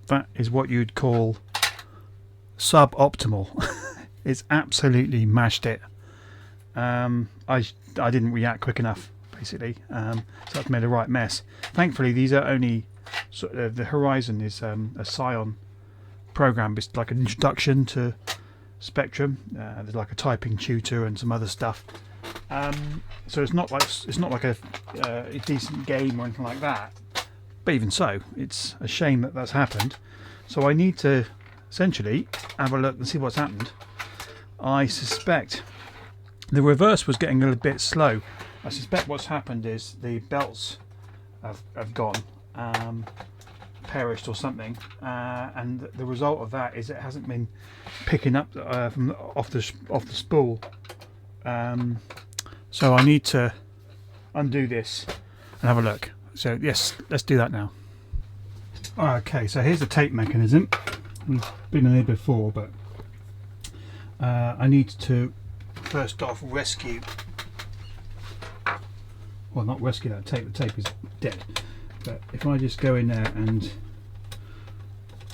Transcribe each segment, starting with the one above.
that is what you'd call suboptimal. It's absolutely mashed it. I didn't react quick enough, basically, so I've made a right mess. Thankfully, these are only sort of, the Horizon is a Scion program. It's like an introduction to Spectrum. There's like a typing tutor and some other stuff. So it's not like a decent game or anything like that. But even so, it's a shame that that's happened. So I need to essentially have a look and see what's happened. I suspect the reverse was getting a little bit slow. I suspect what's happened is the belts have gone, perished or something, and the result of that is it hasn't been picking up from off the spool. So I need to undo this and have a look. So yes, let's do that now. Okay, so here's the tape mechanism. We've been in here before, but I need to first off rescue, well, not rescue that tape, the tape is dead, but if I just go in there and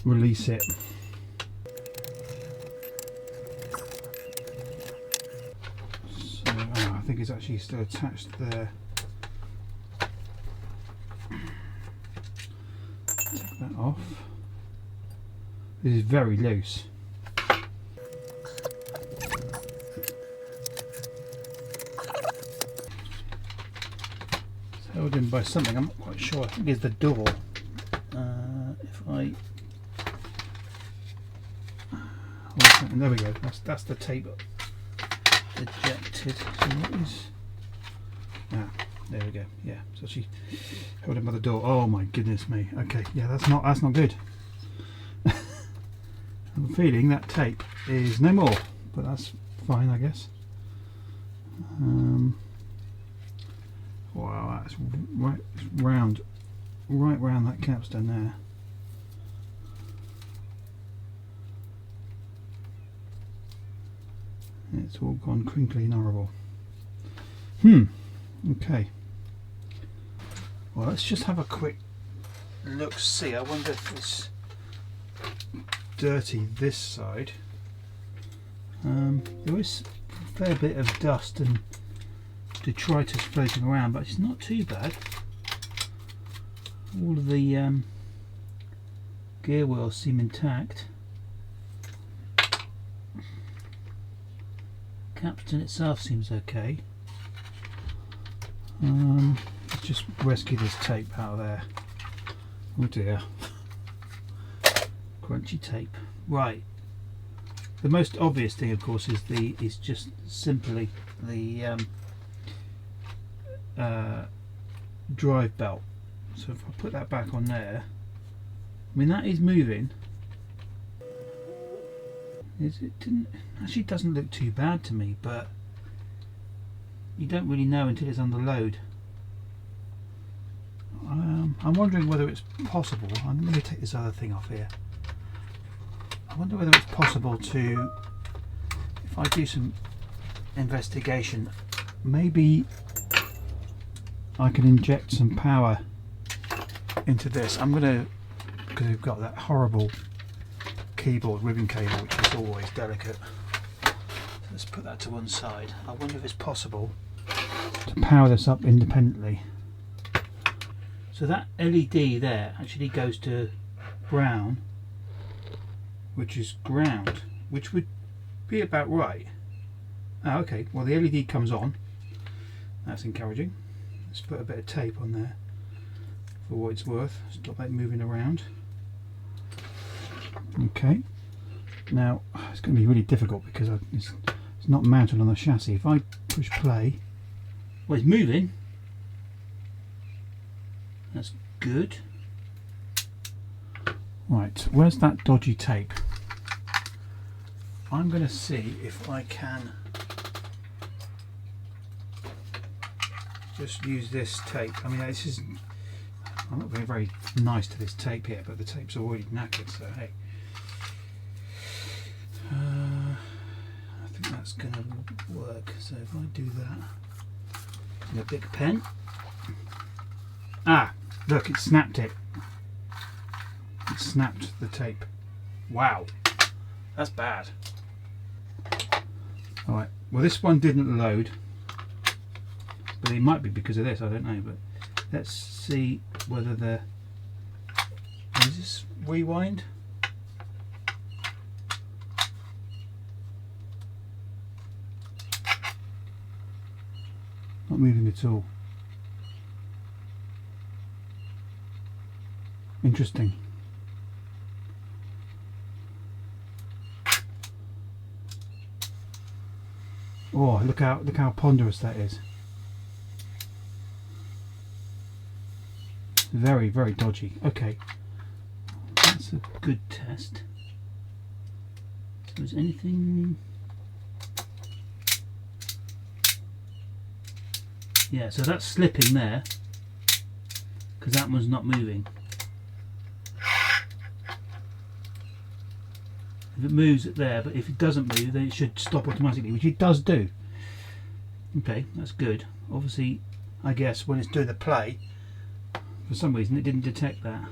release it, so I think it's actually still attached there. Take that off. This is very loose. It's held in by something, I'm not quite sure. I think it's the door. If I... there we go, that's the tape ejected. So what is... there we go, yeah, so she held in by the door. Oh my goodness me. Okay, yeah, that's not good. I'm feeling that tape is no more, but that's fine, I guess. Wow, that's right round that capstan there. It's all gone crinkly and horrible. Okay. Well, let's just have a quick look. See, I wonder if it's dirty this side. There is a fair bit of dust and detritus floating around, but it's not too bad. All of the gear wheels seem intact. Capstan itself seems okay. Let's just rescue this tape out of there. Oh dear. Crunchy tape. Right. The most obvious thing, of course, is just simply the drive belt. So if I put that back on there, I mean that is moving. Actually doesn't look too bad to me, but you don't really know until it's under load. I'm wondering whether it's possible. Let me take this other thing off here. I wonder whether it's possible to, if I do some investigation, maybe I can inject some power into this. I'm gonna, because we've got that horrible keyboard ribbon cable, which is always delicate. So let's put that to one side. I wonder if it's possible to power this up independently. So that LED there actually goes to brown, which is ground, which would be about right. Okay, well the LED comes on. That's encouraging. Let's put a bit of tape on there for what it's worth. Stop that moving around. Okay. Now it's going to be really difficult because it's not mounted on the chassis. If I push play, well, it's moving. That's good. Right, where's that dodgy tape? I'm going to see if I can just use this tape. I mean, this is, I'm not being very nice to this tape here, but the tape's already knackered, so hey. I think that's going to work. So if I do that, and a big pen. Ah, look, it snapped it. It snapped the tape. Wow, that's bad. Alright, well this one didn't load, but it might be because of this, I don't know, but let's see whether the... Is this rewind? Not moving at all. Interesting. Oh, look how ponderous that is. Very, very dodgy. Okay, that's a good test. So is anything... Yeah, so that's slipping there because that one's not moving. If it moves it there, but if it doesn't move, then it should stop automatically, which it does do. Okay, that's good. Obviously, I guess when it's doing the play, for some reason it didn't detect that.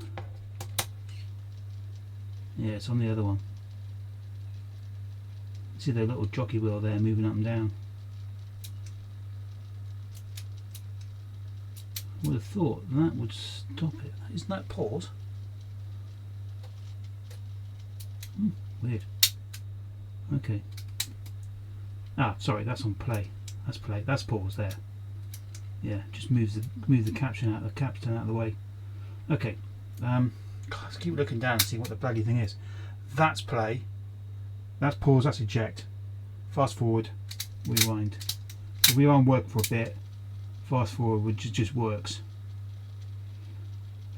Yeah, it's on the other one. See the little jockey wheel there moving up and down. I would have thought that would stop it. Isn't that pause? Weird. Okay. Ah, sorry, that's on play. That's play. That's pause there. Yeah, just move the caption out of the way. Okay. God, let's keep looking down and see what the bloody thing is. That's play. That's pause. That's eject. Fast forward. Rewind. So rewind worked for a bit. Fast forward which just works.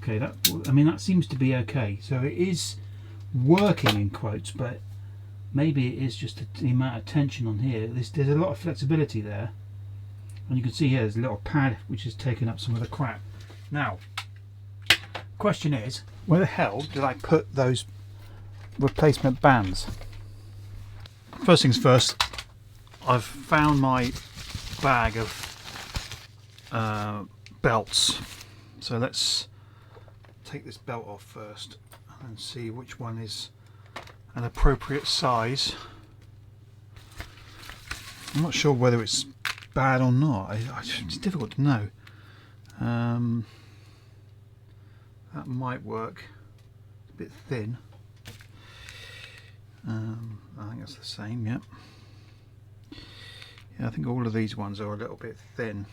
Okay, that seems to be okay. So it is working in quotes, but maybe it is just the amount of tension on here. There's a lot of flexibility there, and you can see here there's a little pad which has taken up some of the crap. Now, question is, where the hell did I put those replacement bands? First things first, I've found my bag of belts, so let's take this belt off first and see which one is an appropriate size. I'm not sure whether it's bad or not. It's difficult to know. That might work. It's a bit thin. I think that's the same. Yep. Yeah, I think all of these ones are a little bit thin,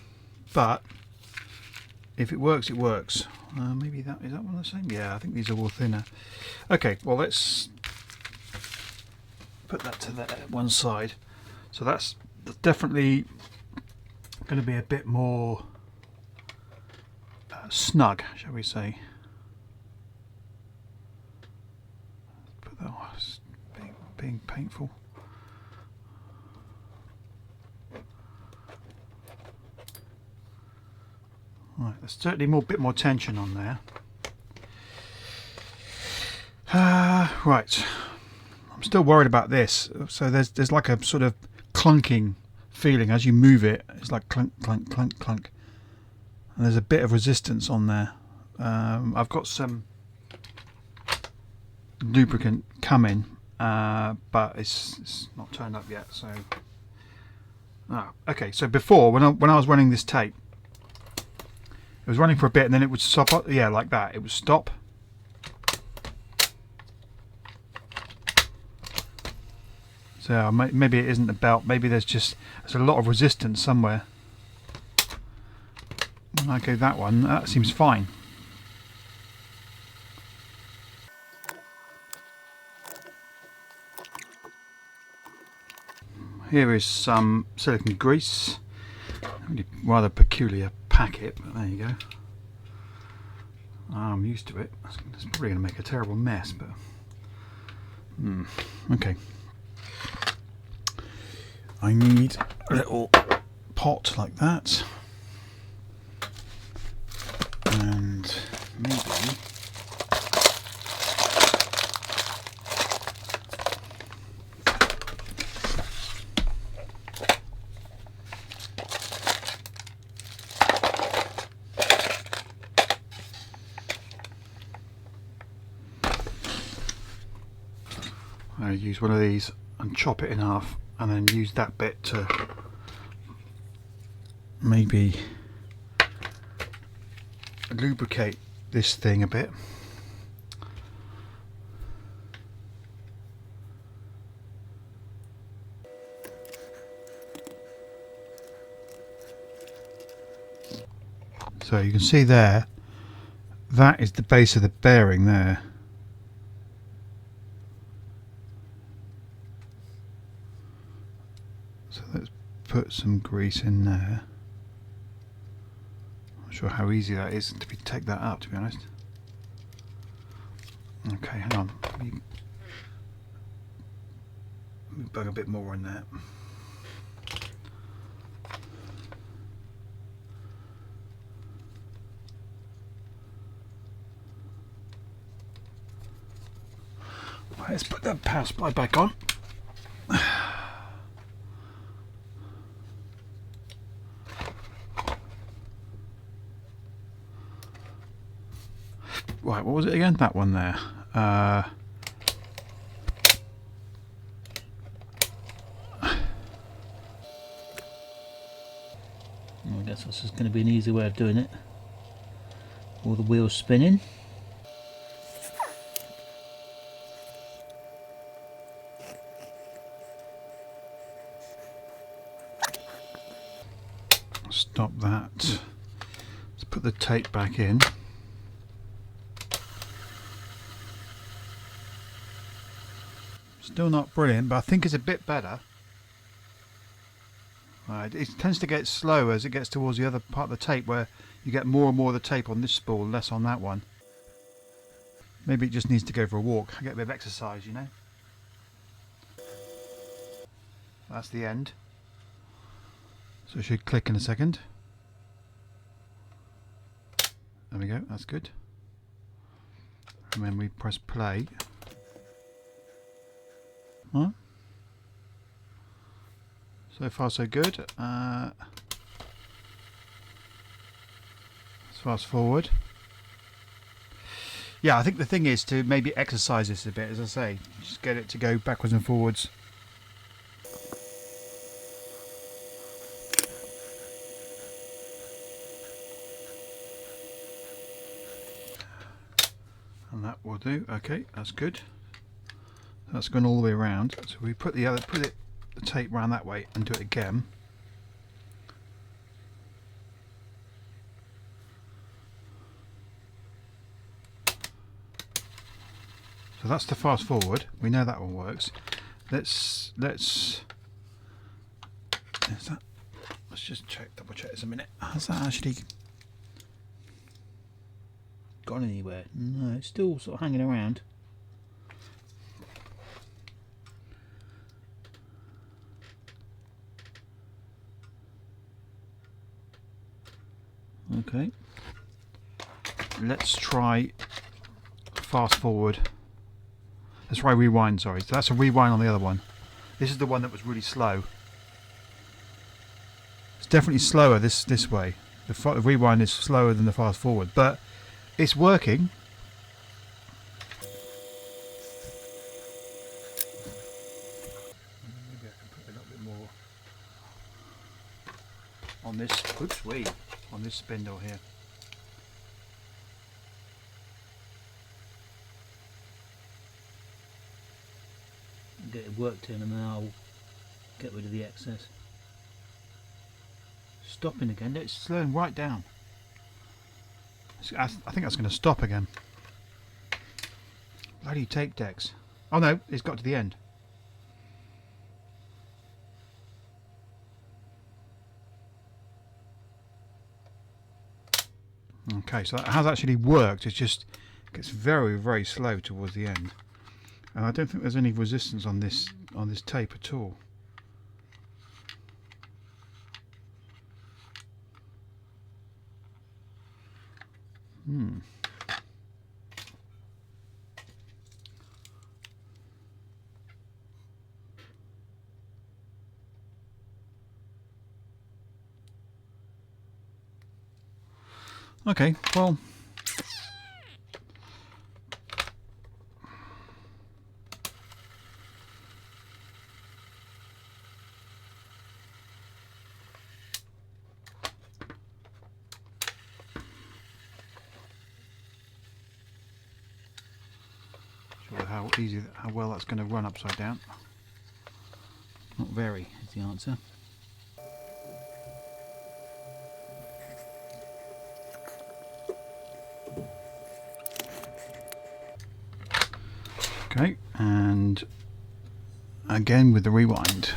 but if it works, it works. Maybe is that one the same? Yeah, I think these are all thinner. Okay, well let's put that to one side. So that's definitely going to be a bit more snug, shall we say? Put that on. It's being painful. Right, there's certainly a bit more tension on there. Right, I'm still worried about this. So there's like a sort of clunking feeling as you move it. It's like clunk, clunk, clunk, clunk, and there's a bit of resistance on there. I've got some lubricant coming, but it's not turned up yet. So, okay. So before, when I was running this tape, it was running for a bit and then it would stop. Yeah, like that. It would stop. So maybe it isn't the belt. Maybe there's a lot of resistance somewhere. When I go that one, that seems fine. Here is some silicone grease. Really rather peculiar packet, but there you go. I'm used to it. It's probably going to make a terrible mess, but okay. I need a little pot like that, and maybe I use one of these and chop it in half, and then use that bit to maybe lubricate this thing a bit. So you can see there, that is the base of the bearing there. So let's put some grease in there. I'm not sure how easy that is to take that out, to be honest. Okay, hang on. Let me bung a bit more in there. Let's put that power supply back on. Right, what was it again? That one there. I guess this is going to be an easy way of doing it. All the wheels spinning. Stop that. Let's put the tape back in. Still not brilliant, but I think it's a bit better. Right, it tends to get slower as it gets towards the other part of the tape, where you get more and more of the tape on this spool, less on that one. Maybe it just needs to go for a walk. I get a bit of exercise, you know. That's the end. So it should click in a second. There we go, that's good. And then we press play. Huh? So far so good. Let's fast forward. Yeah, I think the thing is to maybe exercise this a bit, as I say. Just get it to go backwards and forwards. And that will do. Okay, that's good. That's gone all the way around. So we put the tape around that way and do it again. So that's the fast forward. We know that one works. Let's just double check this a minute. Has that actually gone anywhere? No, it's still sort of hanging around. Okay, let's try fast forward. Let's try rewind, sorry. So that's a rewind on the other one. This is the one that was really slow. It's definitely slower this way. The rewind is slower than the fast forward, but it's working. Maybe I can put a little bit more on this. Oops, wait. On this spindle here. Get it worked in, and then I'll get rid of the excess. Stopping again. It's slowing right down. I think that's going to stop again. Bloody tape decks. Oh no, it's got to the end. Okay, so that has actually worked. It just gets very, very slow towards the end, and I don't think there's any resistance on this tape at all. Okay, well, Not sure how well that's going to run upside down. Not very is the answer. Okay, and again with the rewind.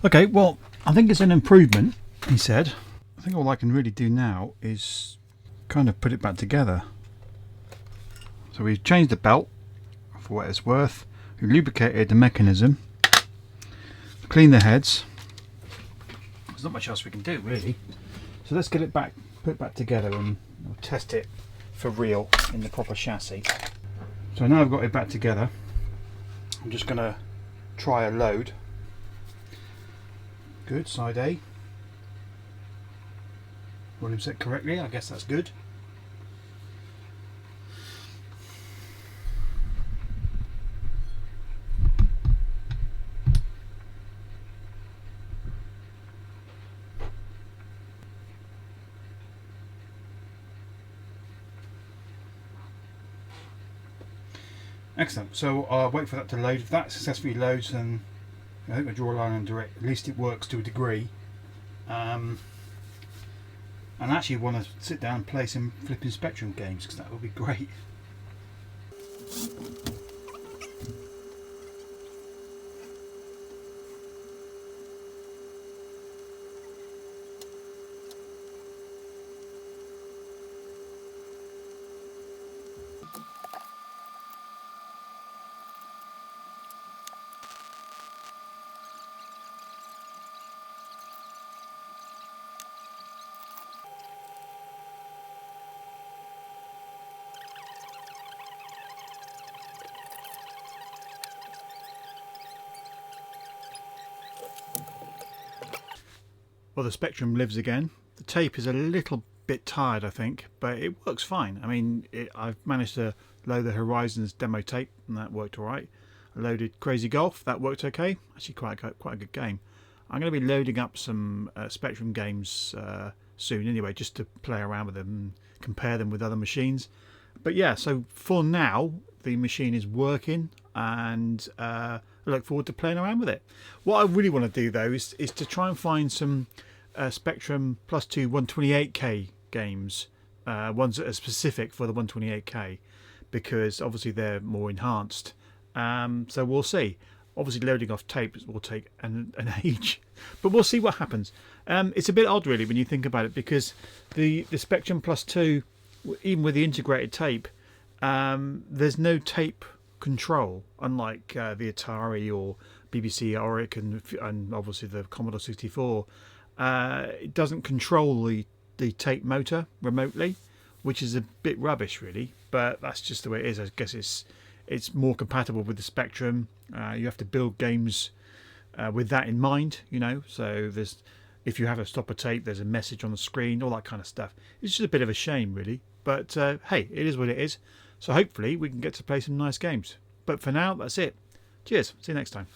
Okay, well, I think it's an improvement, he said. I think all I can really do now is kind of put it back together. So we've changed the belt for what it's worth. We've lubricated the mechanism, cleaned the heads. There's not much else we can do really. So let's get it back, put it back together, and we'll test it for real in the proper chassis. So now I've got it back together, I'm just going to try a load. Good, side A. Volume set correctly, I guess that's good. Excellent, so I'll wait for that to load. If that successfully loads, then I think I draw a line under it. At least it works to a degree. And I actually want to sit down and play some flipping Spectrum games, because that would be great. Well, the Spectrum lives again. The tape is a little bit tired, I think, but it works fine. I mean, I've managed to load the Horizons demo tape, and that worked all right. I loaded Crazy Golf, that worked okay. Actually, quite a good game. I'm going to be loading up some Spectrum games soon, anyway, just to play around with them and compare them with other machines. But yeah, so for now, the machine is working, and I look forward to playing around with it. What I really want to do though is to try and find some Spectrum Plus 2 128K games, ones that are specific for the 128K, because obviously they're more enhanced. So we'll see. Obviously loading off tape will take an age, but we'll see what happens. It's a bit odd really when you think about it, because the Spectrum Plus 2, even with the integrated tape, there's no tape control, unlike the Atari or BBC Auric and obviously the Commodore 64. It doesn't control the tape motor remotely, which is a bit rubbish really, but that's just the way it is. I guess it's more compatible with the Spectrum. You have to build games with that in mind, you know, so if you have to stop a tape, there's a message on the screen, all that kind of stuff. It's just a bit of a shame really, but hey, it is what it is. So hopefully we can get to play some nice games. But for now, that's it. Cheers. See you next time.